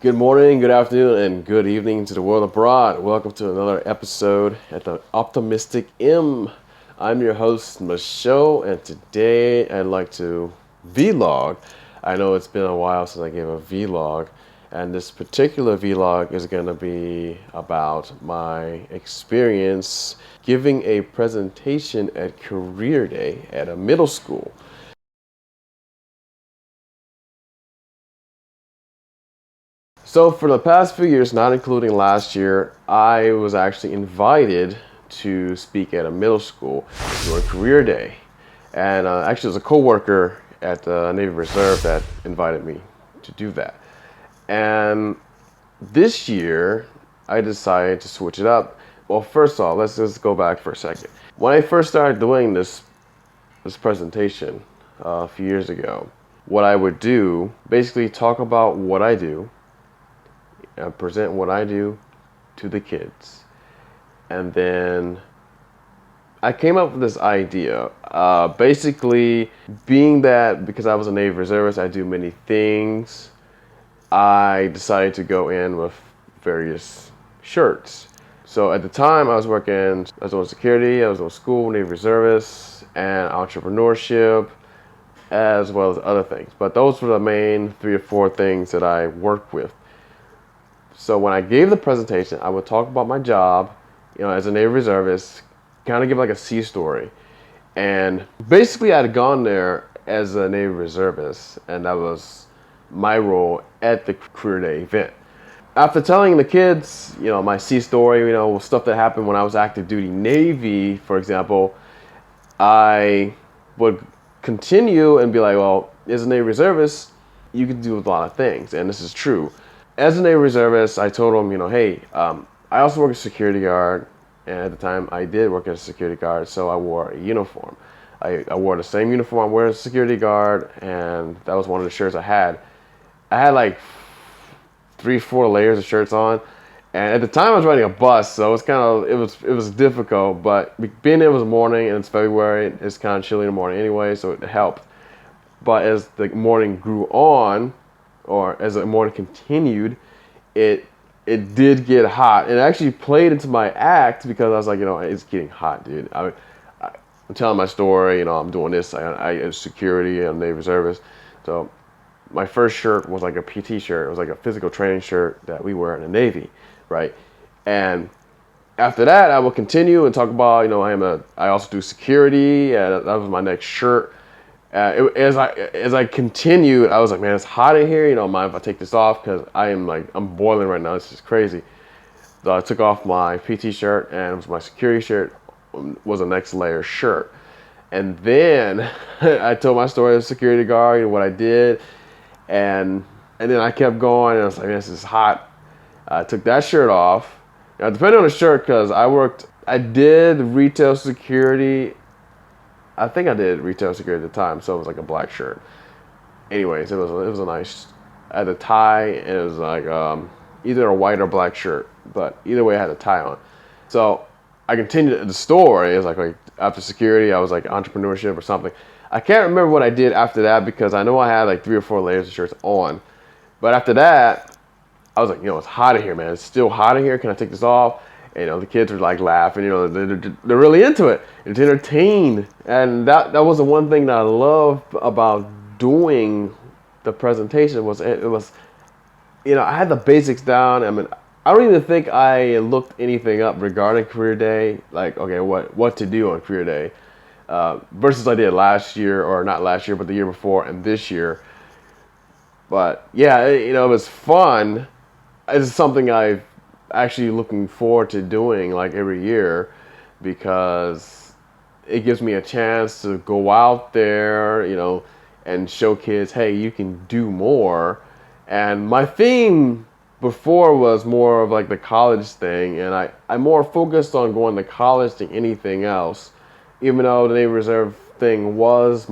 Good morning, good afternoon, and good evening to the world abroad. Welcome to another episode at the Optimistic M. I'm your host, Michelle, and today I'd like to vlog. I know it's been a while since I gave a vlog, and this particular vlog is going to be about my experience giving a presentation at Career Day at a middle school. So for the past few years, not including last year, I was actually invited to speak at a middle school during Career Day. And actually, it was a coworker at the Navy Reserve that invited me to do that. And this year, I decided to switch it up. Well, first off, let's just go back for a second. When I first started doing this presentation a few years ago, what I would do, basically talk about what I do, present what I do to the kids. And then I came up with this idea. Basically, being that because I was a Navy reservist, I do many things, I decided to go in with various shirts. So at the time, I was doing security, I was doing school, Navy reservists, and entrepreneurship, as well as other things. But those were the main 3 or 4 things that I worked with. So when I gave the presentation, I would talk about my job, as a Navy reservist, kind of give like a sea story. And basically I had gone there as a Navy reservist, and that was my role at the Career Day event. After telling the kids, my sea story, stuff that happened when I was active duty Navy, for example, I would continue and be like, well, as a Navy reservist, you can do a lot of things, and this is true. As a Navy reservist, I told them, hey, I also work as a security guard, and at the time I did work as a security guard, so I wore a uniform. I wore the same uniform I'm wearing as a security guard, and that was one of the shirts I had. I had like 3-4 layers of shirts on, and at the time I was riding a bus, so it was difficult, but being it was morning and it's February, it's kind of chilly in the morning anyway, so it helped. But as the morning grew on, or as the morning continued, it did get hot. It actually played into my act because I was like, it's getting hot, dude. I'm telling my story, I'm doing this. I security, I'm Navy reservist. So my first shirt was like a PT shirt. It was like a physical training shirt that we wear in the Navy, right? And after that, I will continue and talk about, I also do security, and that was my next shirt. As I continued, I was like, man, it's hot in here. Mind if I take this off? Because I'm boiling right now. This is crazy. So I took off my PT shirt, and my security shirt was the next layer shirt. And then I told my story as a security guard and what I did. And then I kept going, and I was like, man, this is hot. I took that shirt off. Now, depending on the shirt, because I did retail security. I think I did retail security at the time, so it was like a black shirt. Anyways, it was a nice. I had a tie, and it was like either a white or black shirt, but either way, I had a tie on. So I continued the story. It was like after security, I was like entrepreneurship or something. I can't remember what I did after that because I know I had like 3 or 4 layers of shirts on. But after that, I was like, it's hot in here, man. It's still hot in here. Can I take this off? And, the kids were like laughing, they're really into it. It's entertained. And that was the one thing that I love about doing the presentation was it was, I had the basics down. I mean, I don't even think I looked anything up regarding Career Day. Like, okay, what to do on Career Day versus I did last year, or not last year, but the year before and this year. But yeah, it was fun. It's something I've actually looking forward to doing like every year because it gives me a chance to go out there, and show kids, hey, you can do more. And my theme before was more of like the college thing, and I more focused on going to college than anything else, even though the Navy Reserve thing was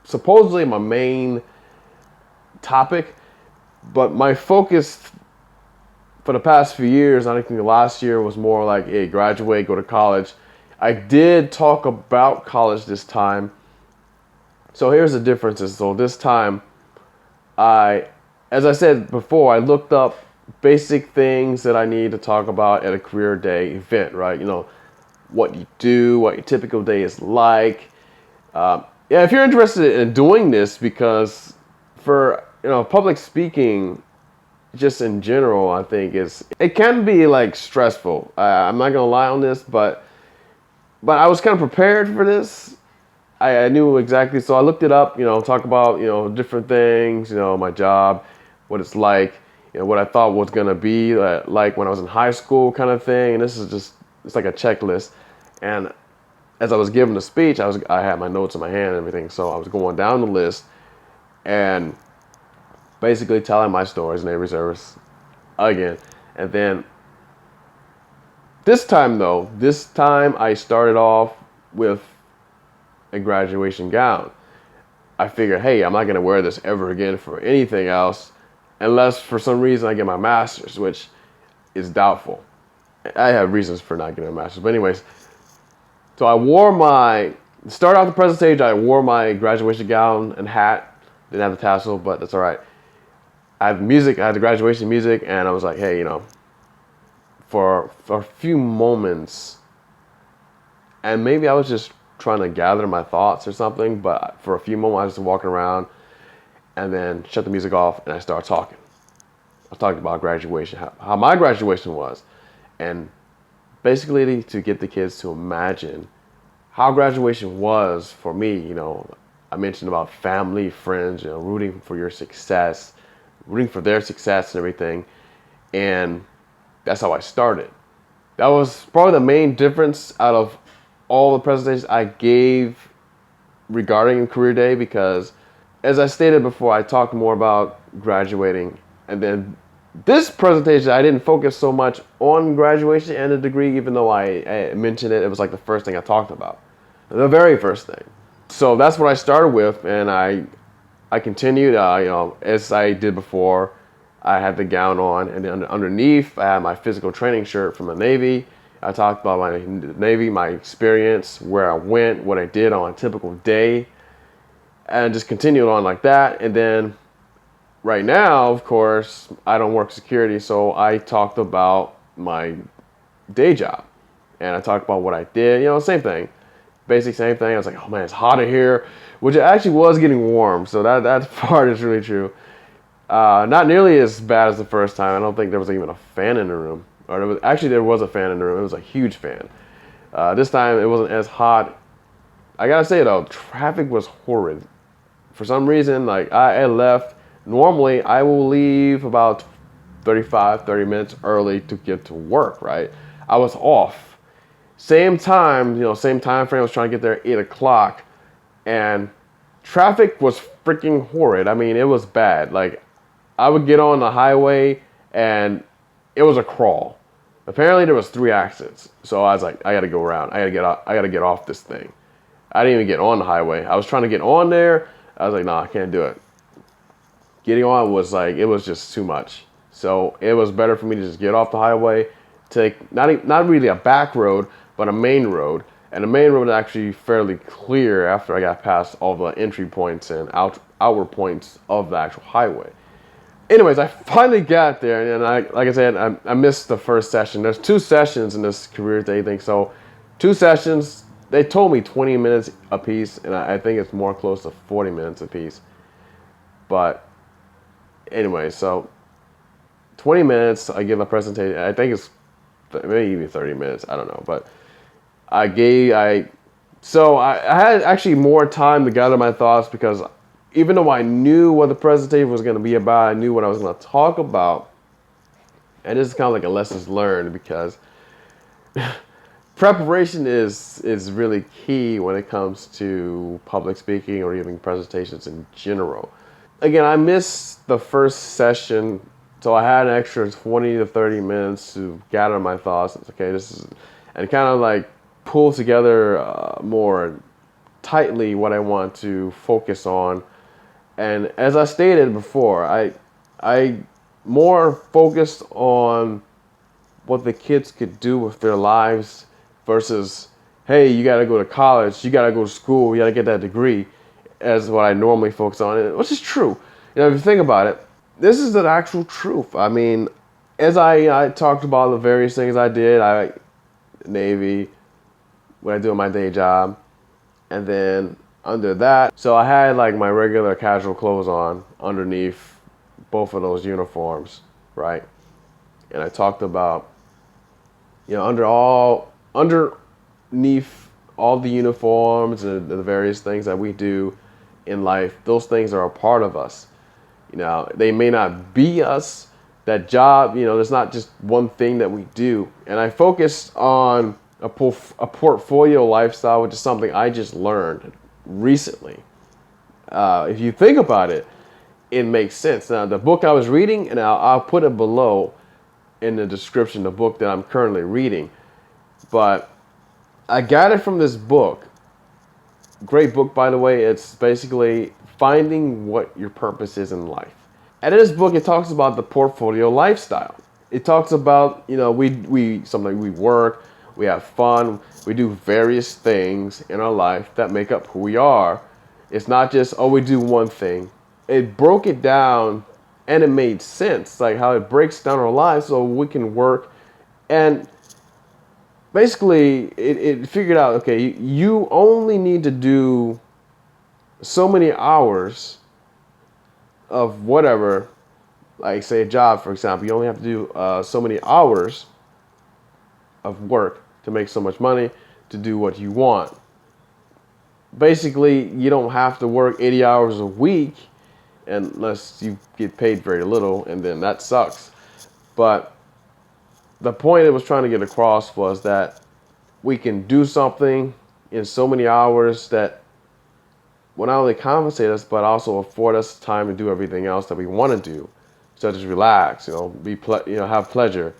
supposedly my main topic. But my focus for the past few years, I think the last year was more like, hey, graduate, go to college. I did talk about college this time. So here's the differences. So this time, I as I said before, I looked up basic things that I need to talk about at a career day event, right? You know, what you do, what your typical day is like. Yeah, if you're interested in doing this, because for, you know, public speaking, just in general, I think it can be like stressful. I'm not gonna lie on this, but I was kind of prepared for this. I knew exactly, so I looked it up. You know, talk about, you know, different things. You know, my job, what it's like, you know, what I thought was gonna be like when I was in high school, kind of thing. And this is just, it's like a checklist. And as I was giving the speech, I had my notes in my hand and everything, so I was going down the list and basically telling my stories in every service again. And then this time I started off with a graduation gown. I figured, hey, I'm not going to wear this ever again for anything else unless for some reason I get my master's, which is doubtful. I have reasons for not getting a master's. But anyways, so start off the presentation, I wore my graduation gown and hat. Didn't have the tassel, but that's all right. I had the graduation music, and I was like, hey, you know, for a few moments, and maybe I was just trying to gather my thoughts or something, but for a few moments I was just walking around and then shut the music off and I started talking. I was talking about graduation, how my graduation was, and basically to get the kids to imagine how graduation was for me. You know, I mentioned about family, friends, you know, rooting for your success, rooting for their success and everything. And that's how I started. That was probably the main difference out of all the presentations I gave regarding career day, because as I stated before, I talked more about graduating, and then this presentation I didn't focus so much on graduation and the degree, even though I mentioned it. It was like the first thing I talked about, the very first thing. So that's what I started with, and I continued, you know, as I did before. I had the gown on, and then underneath I had my physical training shirt from the Navy. I talked about my Navy, my experience, where I went, what I did on a typical day, and just continued on like that. And then right now, of course, I don't work security, so I talked about my day job, and I talked about what I did. You know, same thing, basic same thing. I was like, oh man, it's hot in here, which it actually was getting warm, so that part is really true. Not nearly as bad as the first time. I don't think there was even a fan in the room. Or there was a fan in the room. It was a huge fan. This time it wasn't as hot. I gotta say though, traffic was horrid. For some reason, like I left. Normally I will leave about 30 minutes early to get to work, right? I was off. Same time, you know, same time frame. I was trying to get there at 8 o'clock. And traffic was freaking horrid. I mean, it was bad. Like, I would get on the highway and it was a crawl. Apparently there was 3 accidents. So I was like, I gotta go around. I gotta get off this thing. I didn't even get on the highway. I was trying to get on there. I was like, nah, I can't do it. Getting on was like, it was just too much. So it was better for me to just get off the highway, take not really a back road, but a main road. And the main road is actually fairly clear after I got past all the entry points and outward points of the actual highway. Anyways, I finally got there, and like I said, I missed the first session. There's 2 sessions in this career day thing, so 2 sessions. They told me 20 minutes a piece, and I think it's more close to 40 minutes a piece. But anyway, so 20 minutes, I give a presentation. I think it's maybe even 30 minutes. I don't know, but I had actually more time to gather my thoughts, because even though I knew what the presentation was going to be about, I knew what I was going to talk about. And this is kind of like a lessons learned, because preparation is really key when it comes to public speaking or giving presentations in general. Again, I missed the first session, so I had an extra 20 to 30 minutes to gather my thoughts. It's okay, and kind of like pull together more tightly what I want to focus on. And as I stated before, I more focused on what the kids could do with their lives versus, hey, you got to go to college, you got to go to school, you got to get that degree, as what I normally focus on, which is true. You know, if you think about it, this is the actual truth. I mean, as I talked about the various things I did, Navy, what I do in my day job, and then under that, so I had like my regular casual clothes on underneath both of those uniforms, right? And I talked about, underneath all the uniforms and the various things that we do in life, those things are a part of us. They may not be us. That job, there's not just one thing that we do. And I focused on a portfolio lifestyle, which is something I just learned recently. If you think about it, it makes sense. Now, the book I was reading, and I'll put it below in the description, the book that I'm currently reading. But I got it from this book. Great book, by the way. It's basically finding what your purpose is in life. And in this book, it talks about the portfolio lifestyle. It talks about, something we work, we have fun, we do various things in our life that make up who we are. It's not just, we do one thing. It broke it down and it made sense, like how it breaks down our lives so we can work. And basically, it figured out, okay, you only need to do so many hours of whatever, like say a job, for example. You only have to do so many hours of work to make so much money to do what you want. Basically, you don't have to work 80 hours a week unless you get paid very little, and then that sucks. But the point it was trying to get across was that we can do something in so many hours that will not only compensate us, but also afford us time to do everything else that we want to do, such as relax, have pleasure,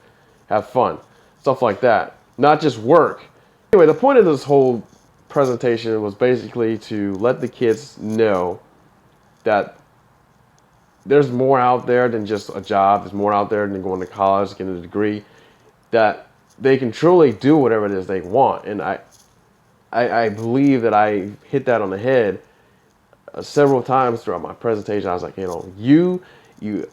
have fun, stuff like that. Not just work. Anyway, the point of this whole presentation was basically to let the kids know that there's more out there than just a job. There's more out there than going to college, getting a degree, that they can truly do whatever it is they want. And I believe that I hit that on the head several times throughout my presentation. I was like, you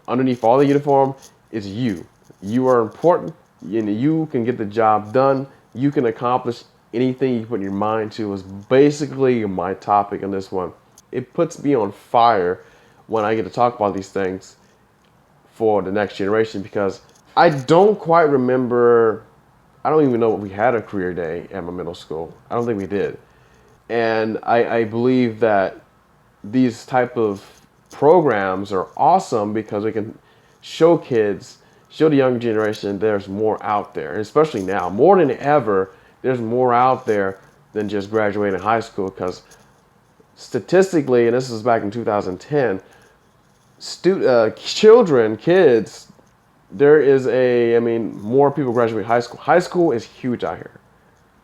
underneath all the uniform is you. You are important, and you can get the job done. You can accomplish anything you put your mind to. Was basically my topic on this one. It puts me on fire when I get to talk about these things for the next generation, because I don't quite remember. I don't even know if we had a career day at my middle school. I don't think we did. And I believe that these type of programs are awesome because we can show the younger generation there's more out there. And especially now, more than ever, there's more out there than just graduating high school, because statistically, and this is back in 2010, kids, there is more people graduate high school. High school is huge out here.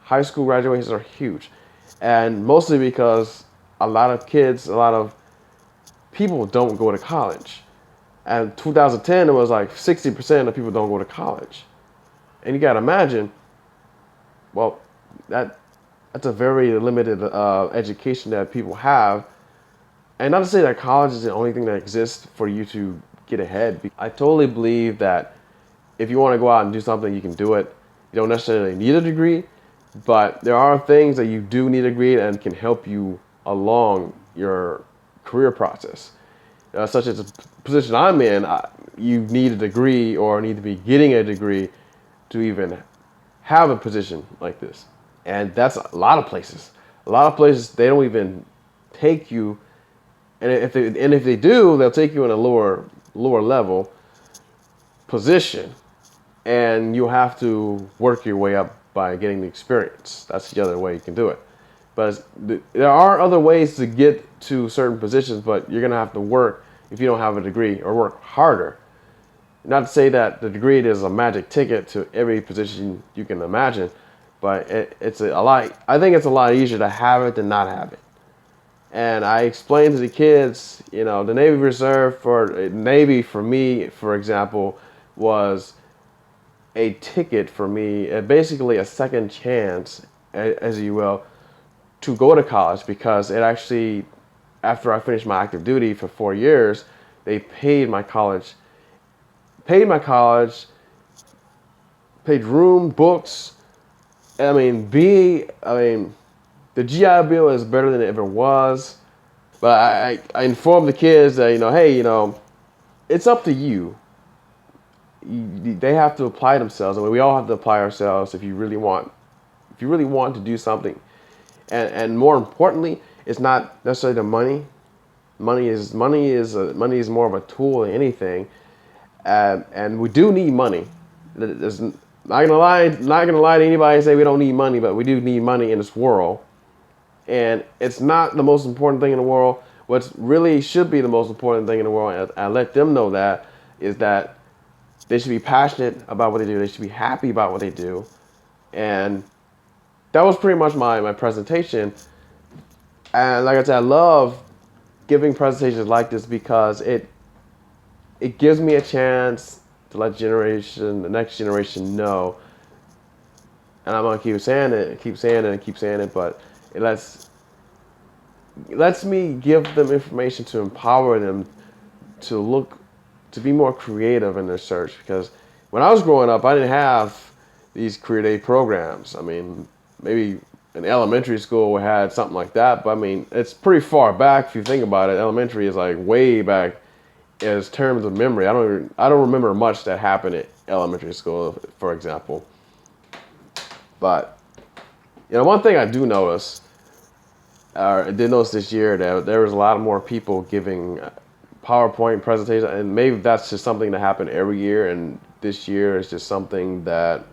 High school graduations are huge. And mostly because a lot of people don't go to college. And 2010, it was like 60% of people don't go to college. And you got to imagine, well, that's a very limited education that people have. And not to say that college is the only thing that exists for you to get ahead. I totally believe that if you want to go out and do something, you can do it. You don't necessarily need a degree, but there are things that you do need a degree and can help you along your career process. Such as the position I'm in, you need a degree or need to be getting a degree to even have a position like this. And that's a lot of places. A lot of places, they don't even take you. And if they do, they'll take you in a lower level position, and you'll have to work your way up by getting the experience. That's the other way you can do it. But there are other ways to get to certain positions, but you're gonna have to work if you don't have a degree, or work harder. Not to say that the degree is a magic ticket to every position you can imagine, but it's a lot. I think it's a lot easier to have it than not have it. And I explained to the kids, the Navy Reserve Navy for me, for example, was a ticket for me, basically a second chance, as you will, to go to college, because it actually, after I finished my active duty for 4 years, They paid my college, paid my college, paid room, books. I mean, the GI Bill is better than it ever was. But I informed the kids that, hey, it's up to you. They have to apply themselves. I mean, we all have to apply ourselves if you really want to do something. And more importantly, it's not necessarily the money. Money is more of a tool than anything. And we do need money. There's not gonna lie to anybody and say we don't need money, but we do need money in this world. And it's not the most important thing in the world. What really should be the most important thing in the world, and I let them know that, is that they should be passionate about what they do. They should be happy about what they do. And that was pretty much my presentation. And like I said, I love giving presentations like this because it gives me a chance to let the next generation know. And I'm gonna keep saying it, but it lets me give them information to empower them to be more creative in their search. Because when I was growing up, I didn't have these career day programs. I mean, maybe in elementary school we had something like that, but I mean, it's pretty far back if you think about it. Elementary is like way back as terms of memory. I don't remember much that happened at elementary school, for example. But one thing I do notice, I did notice this year, that there was a lot more people giving PowerPoint presentations, and maybe that's just something that happened every year, and this year is just something that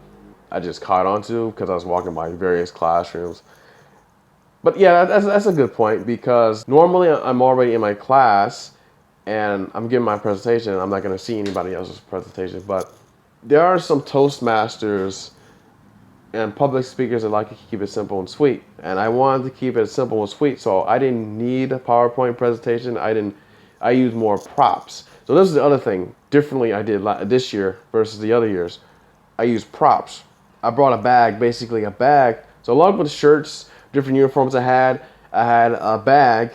I just caught on to because I was walking by various classrooms. But yeah, that's a good point, because normally I'm already in my class and I'm giving my presentation and I'm not going to see anybody else's presentation. But there are some Toastmasters and public speakers that like to keep it simple and sweet. And I wanted to keep it simple and sweet, so I didn't need a PowerPoint presentation. I used more props. So this is the other thing differently I did this year versus the other years. I used props. I brought a bag, basically a bag. So along with the shirts, different uniforms I had a bag.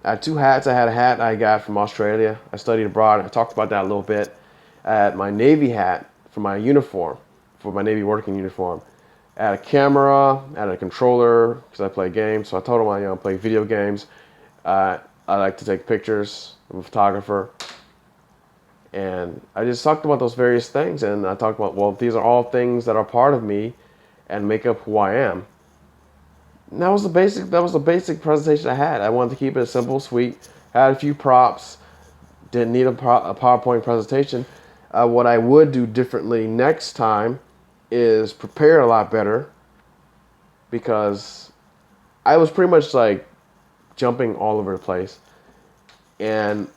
I had two hats. I had a hat I got from Australia. I studied abroad. I talked about that a little bit. I had my Navy hat for my uniform, for my Navy working uniform. I had a camera, I had a controller because I play games. So I told them I play video games. I like to take pictures. I'm a photographer. And I just talked about those various things. And I talked about, well, these are all things that are part of me and make up who I am. And that was the basic presentation I had. I wanted to keep it simple, sweet. I had a few props. Didn't need a PowerPoint presentation. What I would do differently next time is prepare a lot better, because I was pretty much like jumping all over the place, and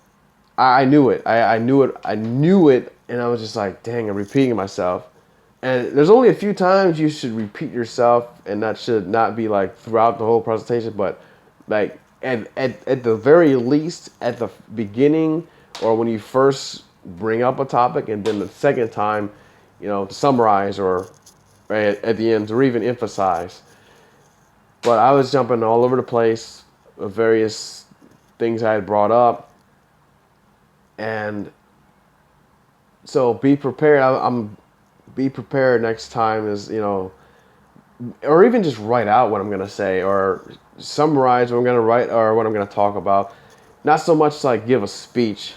I knew it. I knew it, and I was just like, dang, I'm repeating myself. And there's only a few times you should repeat yourself, and that should not be like throughout the whole presentation, but like at the very least at the beginning, or when you first bring up a topic, and then the second time, to summarize, or at the end to even emphasize. But I was jumping all over the place with various things I had brought up. And so be prepared. Be prepared next time is, or even just write out what I'm going to say, or summarize what I'm going to write, or what I'm going to talk about. Not so much like give a speech.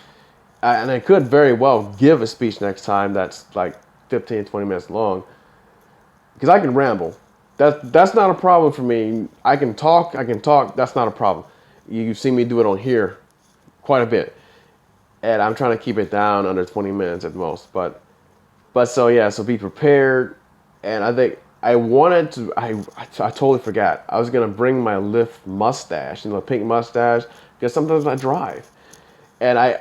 And I could very well give a speech next time that's like 15, 20 minutes long, because I can ramble. That's not a problem for me. I can talk. That's not a problem. You see me do it on here quite a bit. And I'm trying to keep it down under 20 minutes at most. But so yeah, so be prepared. And I think I wanted to, I totally forgot. I was going to bring my Lyft mustache, pink mustache, because sometimes I drive. And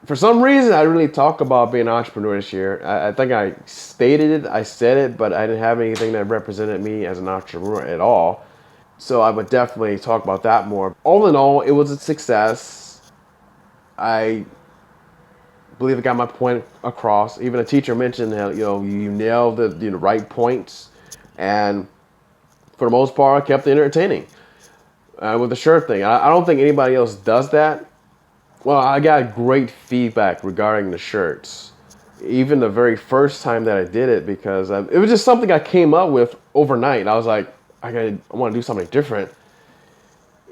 for some reason, I really talk about being an entrepreneur this year. I think I stated it, I said it, but I didn't have anything that represented me as an entrepreneur at all. So I would definitely talk about that more. All in all, it was a success. I believe I got my point across. Even a teacher mentioned how, you nailed the right points. And for the most part, I kept it entertaining with the shirt thing. I don't think anybody else does that. Well, I got great feedback regarding the shirts. Even the very first time that I did it, because it was just something I came up with overnight. I was like, I want to do something different.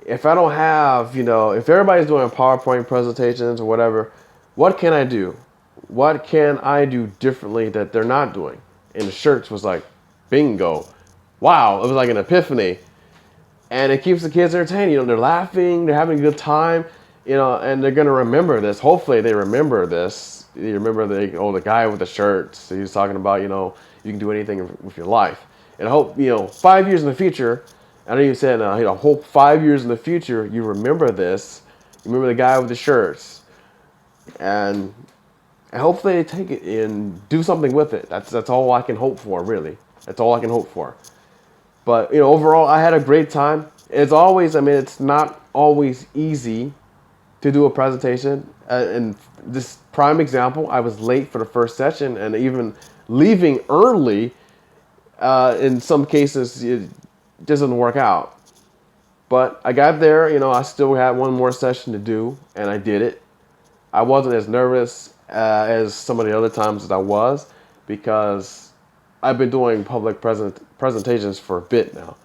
If I don't have, if everybody's doing PowerPoint presentations or whatever, what can I do? What can I do differently that they're not doing? And the shirts was like, bingo. Wow, it was like an epiphany. And it keeps the kids entertained. They're laughing, they're having a good time, and they're gonna remember this. Hopefully, they remember this. You remember the guy with the shirts. He was talking about, you can do anything with your life. And I hope, 5 years in the future. I know you said, hope 5 years in the future you remember this. You remember the guy with the shirts, and hopefully they take it and do something with it. That's all I can hope for, really. That's all I can hope for. But, overall, I had a great time. It's always, it's not always easy to do a presentation. And this prime example, I was late for the first session, and even leaving early, in some cases, it doesn't work out. But I got there, I still had one more session to do, and I did it. I wasn't as nervous as some of the other times as I was, because I've been doing public presentations for a bit now,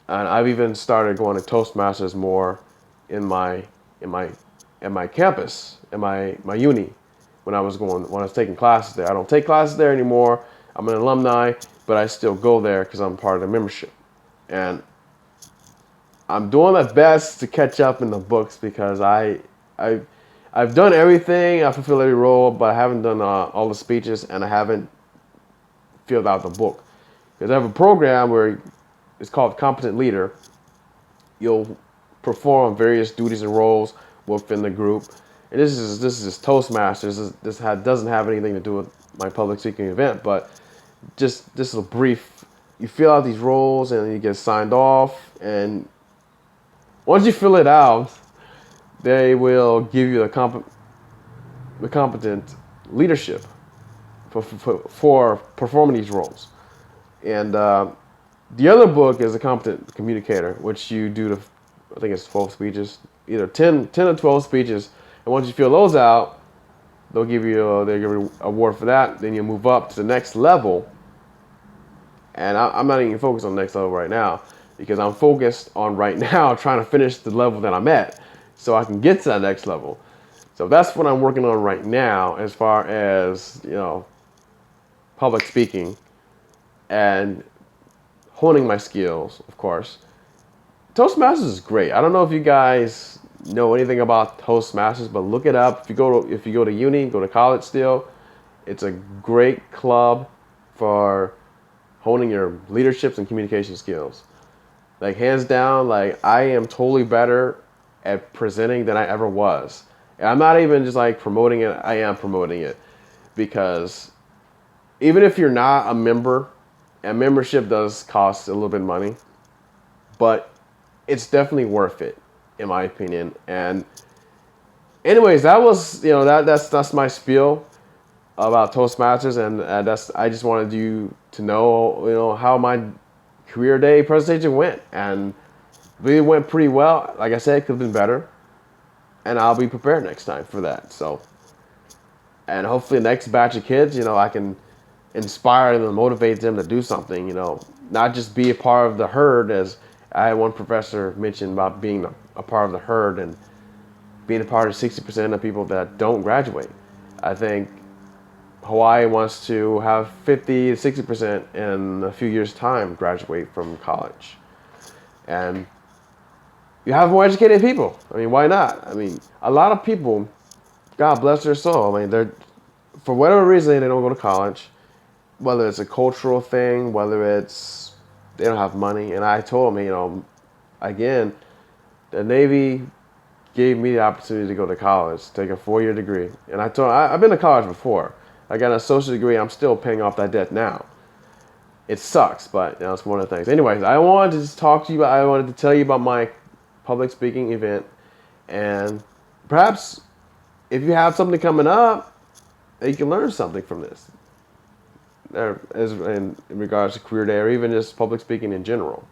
and I've even started going to Toastmasters more in my campus, in my uni. When I was taking classes there, I don't take classes there anymore. I'm an alumni, but I still go there because I'm part of the membership, and I'm doing my best to catch up in the books, because I've done everything. I fulfill every role, but I haven't done all the speeches, and I haven't filled out the book. Because I have a program where it's called Competent Leader. You'll perform various duties and roles within the group. And this is Toastmasters. This doesn't have anything to do with my public speaking event, but just a brief. You fill out these roles and you get signed off. And once you fill it out, they will give you the competent leadership for performing these roles. And the other book is A Competent Communicator, which you do I think it's 12 speeches, either 10 or 12 speeches. And once you fill those out, they'll give you an award for that. Then you move up to the next level. And I'm not even focused on the next level right now, because I'm focused on right now trying to finish the level that I'm at so I can get to that next level. So that's what I'm working on right now, as far as, public speaking and honing my skills, of course. Toastmasters is great. I don't know if you guys know anything about Toastmasters, but look it up. If you go to uni, go to college still, it's a great club for honing your leaderships and communication skills. Like, hands down, like, I am totally better at presenting than I ever was. And I'm not even just like promoting it, I am promoting it. Because even if you're not a member, and membership does cost a little bit of money, but it's definitely worth it, in my opinion. And anyways, that was, that's my spiel about Toastmasters, and I just wanted you to know, how my career day presentation went, and really went pretty well. Like I said, it could have been better, and I'll be prepared next time for that. So, and hopefully the next batch of kids, I can inspire them and motivate them to do something, not just be a part of the herd, as I had one professor mention about being a part of the herd and being a part of 60% of people that don't graduate. I think Hawaii wants to have 50 to 60% in a few years' time graduate from college. And you have more educated people. Why not? A lot of people, God bless their soul, they're, for whatever reason, they don't go to college. Whether it's a cultural thing, whether it's they don't have money. And I told them, again, the Navy gave me the opportunity to go to college, take a 4-year degree. And I told them, I've been to college before. I got an associate degree. I'm still paying off that debt now. It sucks, but it's one of the things. Anyways, I wanted to just talk to you I wanted to tell you about my public speaking event. And perhaps if you have something coming up, you can learn something from this. As in regards to career day, or even just public speaking in general.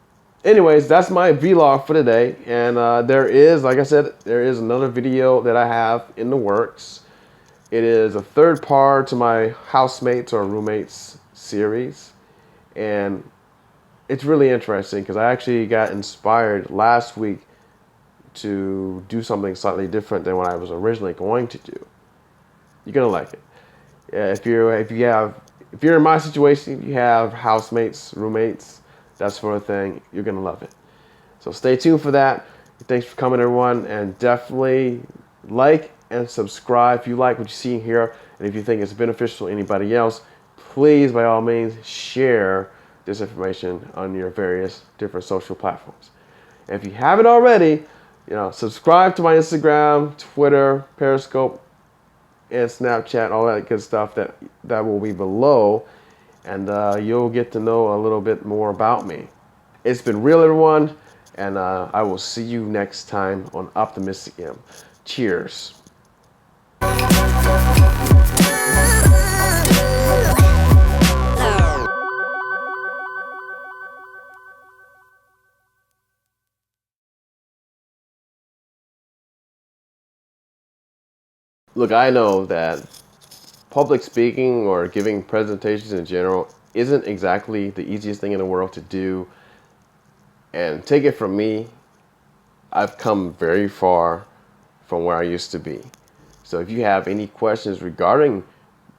Anyways, that's my vlog for today. And there is, like I said, there is another video that I have in the works. It is a third part to my housemates or roommates series. And it's really interesting because I actually got inspired last week to do something slightly different than what I was originally going to do. You're gonna like it. Yeah, if you're in my situation, you have housemates, roommates, that sort of thing, you're gonna love it. So stay tuned for that. Thanks for coming, everyone, and definitely like and subscribe if you like what you see here, and if you think it's beneficial to anybody else, please, by all means, share this information on your various different social platforms. And if you haven't already, subscribe to my Instagram, Twitter, Periscope, and Snapchat, all that good stuff that will be below, and you'll get to know a little bit more about me. It's been real, everyone, and I will see you next time on Optimistic M. Cheers. Look, I know that public speaking or giving presentations in general isn't exactly the easiest thing in the world to do. And take it from me, I've come very far from where I used to be. So if you have any questions regarding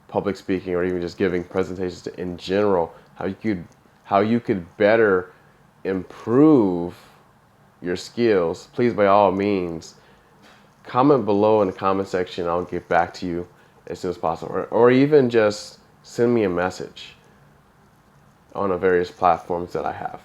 public speaking or even just giving presentations in general, how you could better improve your skills, please, by all means, comment below in the comment section. I'll get back to you as soon as possible, or even just send me a message on the various platforms that I have.